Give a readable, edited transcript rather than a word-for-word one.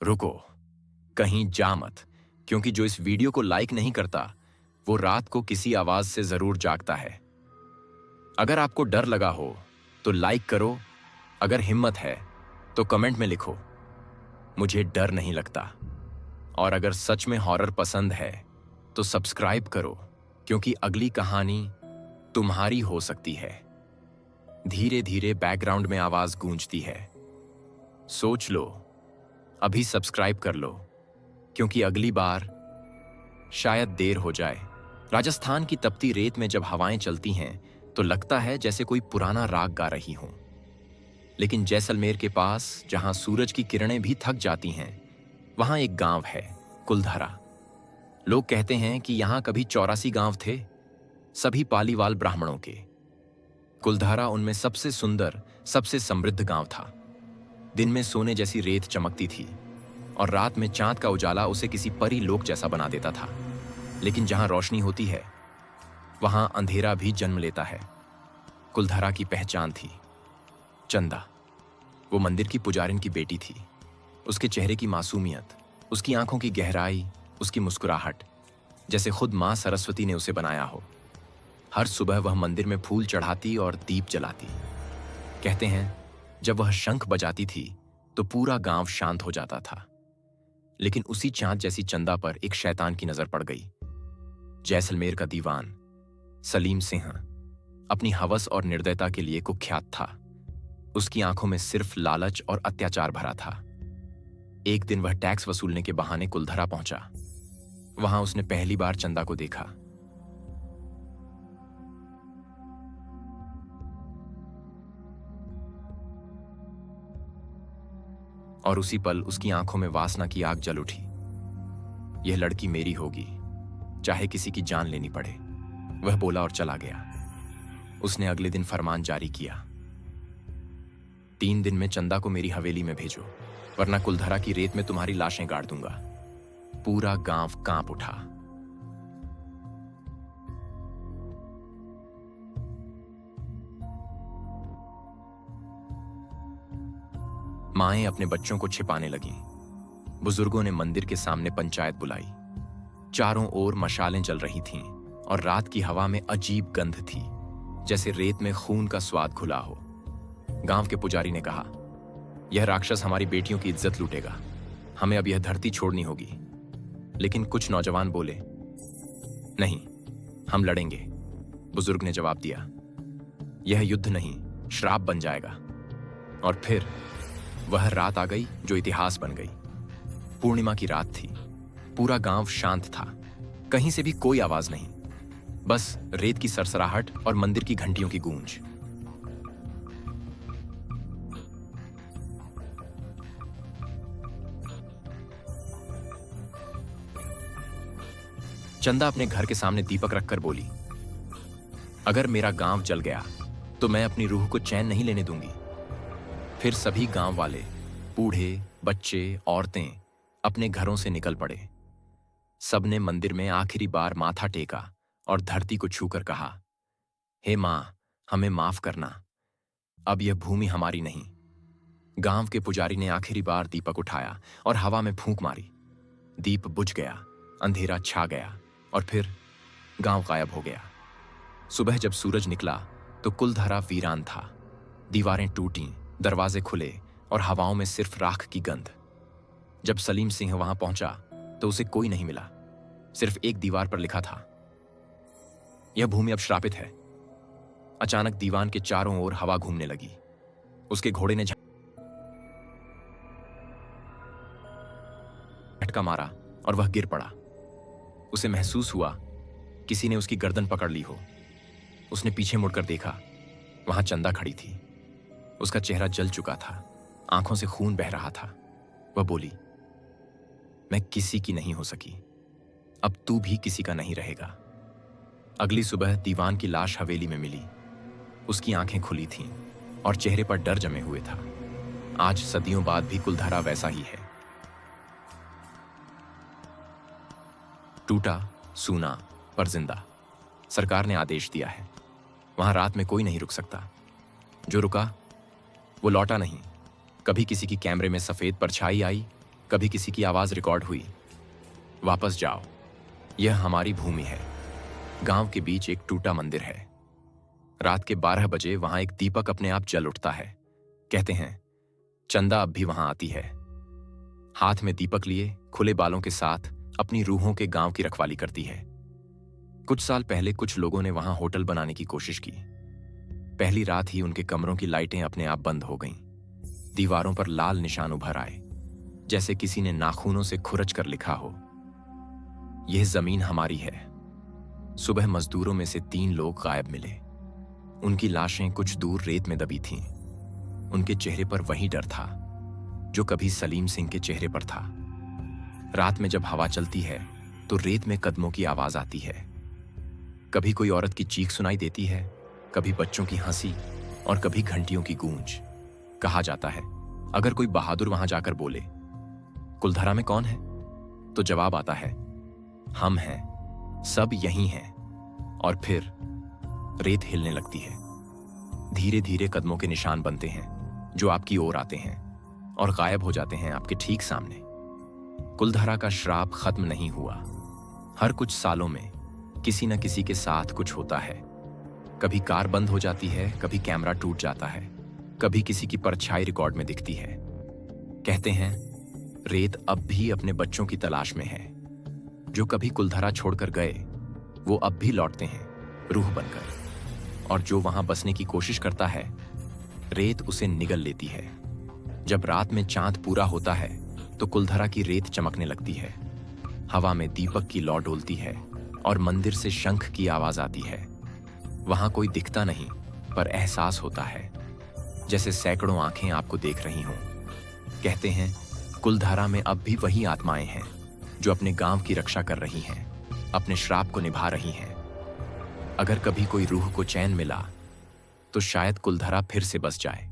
रुको, कहीं जा मत, क्योंकि जो इस वीडियो को लाइक नहीं करता वो रात को किसी आवाज से जरूर जागता है। अगर आपको डर लगा हो तो लाइक करो, अगर हिम्मत है तो कमेंट में लिखो मुझे डर नहीं लगता। और अगर सच में हॉरर पसंद है तो सब्सक्राइब करो, क्योंकि अगली कहानी तुम्हारी हो सकती है। धीरे धीरे बैकग्राउंड में आवाज गूंजती है। सोच लो, अभी सब्सक्राइब कर लो, क्योंकि अगली बार शायद देर हो जाए। राजस्थान की तपती रेत में जब हवाएं चलती हैं तो लगता है जैसे कोई पुराना राग गा रही हों। लेकिन जैसलमेर के पास, जहां सूरज की किरणें भी थक जाती हैं, वहां एक गांव है, कुलधरा। लोग कहते हैं कि यहां कभी 84 गांव थे, सभी पालीवाल ब्राह्मणों के। कुलधारा उनमें सबसे सुंदर, सबसे समृद्ध गांव था। दिन में सोने जैसी रेत चमकती थी और रात में चांद का उजाला उसे किसी परी लोक जैसा बना देता था। लेकिन जहां रोशनी होती है वहां अंधेरा भी जन्म लेता है। कुलधारा की पहचान थी चंदा। वो मंदिर की पुजारिन की बेटी थी। उसके चेहरे की मासूमियत, उसकी आंखों की गहराई, उसकी मुस्कुराहट, जैसे खुद मां सरस्वती ने उसे बनाया हो। हर सुबह वह मंदिर में फूल चढ़ाती और दीप जलाती। कहते हैं जब वह शंख बजाती थी तो पूरा गांव शांत हो जाता था। लेकिन उसी चांद जैसी चंदा पर एक शैतान की नजर पड़ गई। जैसलमेर का दीवान सलीम सिंह अपनी हवस और निर्दयता के लिए कुख्यात था। उसकी आंखों में सिर्फ लालच और अत्याचार भरा था। एक दिन वह टैक्स वसूलने के बहाने कुलधरा पहुंचा। वहां उसने पहली बार चंदा को देखा। और उसी पल उसकी आंखों में वासना की आग जल उठी। यह लड़की मेरी होगी, चाहे किसी की जान लेनी पड़े, वह बोला और चला गया। उसने अगले दिन फरमान जारी किया, 3 दिन में चंदा को मेरी हवेली में भेजो, वरना कुलधरा की रेत में तुम्हारी लाशें गाड़ दूंगा। पूरा गांव कांप उठा। माएं अपने बच्चों को छिपाने लगीं। बुजुर्गों ने मंदिर के सामने पंचायत बुलाई। चारों ओर मशालें जल रही थीं और रात की हवा में अजीब गंध थी, जैसे रेत में खून का स्वाद घुला हो। गांव के पुजारी ने कहा, यह राक्षस हमारी बेटियों की इज्जत लूटेगा, हमें अब यह धरती छोड़नी होगी। लेकिन कुछ नौजवान बोले, नहीं, हम लड़ेंगे। बुजुर्ग ने जवाब दिया, यह युद्ध नहीं, श्राप बन जाएगा। और फिर वह रात आ गई जो इतिहास बन गई। पूर्णिमा की रात थी। पूरा गांव शांत था। कहीं से भी कोई आवाज नहीं, बस रेत की सरसराहट और मंदिर की घंटियों की गूंज। चंदा अपने घर के सामने दीपक रखकर बोली, अगर मेरा गांव जल गया तो मैं अपनी रूह को चैन नहीं लेने दूंगी। फिर सभी गांव वाले, बूढ़े, बच्चे, औरतें अपने घरों से निकल पड़े। सबने मंदिर में आखिरी बार माथा टेका और धरती को छूकर कहा, हे मां, हमें माफ करना, अब यह भूमि हमारी नहीं। गांव के पुजारी ने आखिरी बार दीपक उठाया और हवा में फूंक मारी। दीप बुझ गया, अंधेरा छा गया और फिर गांव गायब हो गया। सुबह जब सूरज निकला तो कुलधरा वीरान था। दीवारें टूटीं, दरवाजे खुले और हवाओं में सिर्फ राख की गंध। जब सलीम सिंह वहां पहुंचा तो उसे कोई नहीं मिला। सिर्फ एक दीवार पर लिखा था, यह भूमि अब श्रापित है। अचानक दीवान के चारों ओर हवा घूमने लगी। उसके घोड़े ने झटका मारा और वह गिर पड़ा। उसे महसूस हुआ किसी ने उसकी गर्दन पकड़ ली हो। उसने पीछे मुड़कर देखा, वहां चंदा खड़ी थी। उसका चेहरा जल चुका था, आंखों से खून बह रहा था। वह बोली, मैं किसी की नहीं हो सकी, अब तू भी किसी का नहीं रहेगा। अगली सुबह दीवान की लाश हवेली में मिली। उसकी आंखें खुली थीं और चेहरे पर डर जमे हुए था। आज सदियों बाद भी कुलधरा वैसा ही है, टूटा, सूना पर जिंदा। सरकार ने आदेश दिया है, वहां रात में कोई नहीं रुक सकता। जो रुका वो लौटा नहीं। कभी किसी की कैमरे में सफेद परछाई आई कभी किसी की आवाज रिकॉर्ड हुई। वापस जाओ, यह हमारी भूमि है। गांव के बीच एक टूटा मंदिर है। रात के 12 बजे वहां एक दीपक अपने आप जल उठता है। कहते हैं चंदा अब भी वहां आती है, हाथ में दीपक लिए, खुले बालों के साथ अपनी रूहों के गांव की रखवाली करती है। कुछ साल पहले कुछ लोगों ने वहां होटल बनाने की कोशिश की। पहली रात ही उनके कमरों की लाइटें अपने आप बंद हो गईं। दीवारों पर लाल निशान उभर आए, जैसे किसी ने नाखूनों से खुरच कर लिखा हो, यह जमीन हमारी है। सुबह मजदूरों में से 3 लोग गायब मिले। उनकी लाशें कुछ दूर रेत में दबी थीं। उनके चेहरे पर वही डर था जो कभी सलीम सिंह के चेहरे पर था। रात में जब हवा चलती है तो रेत में कदमों की आवाज आती है। कभी कोई औरत की चीख सुनाई देती है, कभी बच्चों की हंसी और कभी घंटियों की गूंज। कहा जाता है अगर कोई बहादुर वहां जाकर बोले कुलधरा में कौन है, तो जवाब आता है हम हैं, सब यही हैं। और फिर रेत हिलने लगती है। धीरे धीरे कदमों के निशान बनते हैं जो आपकी ओर आते हैं और गायब हो जाते हैं आपके ठीक सामने। कुलधरा का श्राप खत्म नहीं हुआ। हर कुछ सालों में किसी न किसी के साथ कुछ होता है। कभी कार बंद हो जाती है, कभी कैमरा टूट जाता है, कभी किसी की परछाई रिकॉर्ड में दिखती है। कहते हैं रेत अब भी अपने बच्चों की तलाश में है। जो कभी कुलधरा छोड़कर गए वो अब भी लौटते हैं रूह बनकर, और जो वहां बसने की कोशिश करता है रेत उसे निगल लेती है। जब रात में चांद पूरा होता है तो कुलधरा की रेत चमकने लगती है। हवा में दीपक की लौ डोलती है और मंदिर से शंख की आवाज आती है। वहां कोई दिखता नहीं, पर एहसास होता है जैसे सैकड़ों आंखें आपको देख रही हों। कहते हैं कुलधारा में अब भी वही आत्माएं हैं जो अपने गांव की रक्षा कर रही हैं, अपने श्राप को निभा रही हैं। अगर कभी कोई रूह को चैन मिला तो शायद कुलधरा फिर से बस जाए।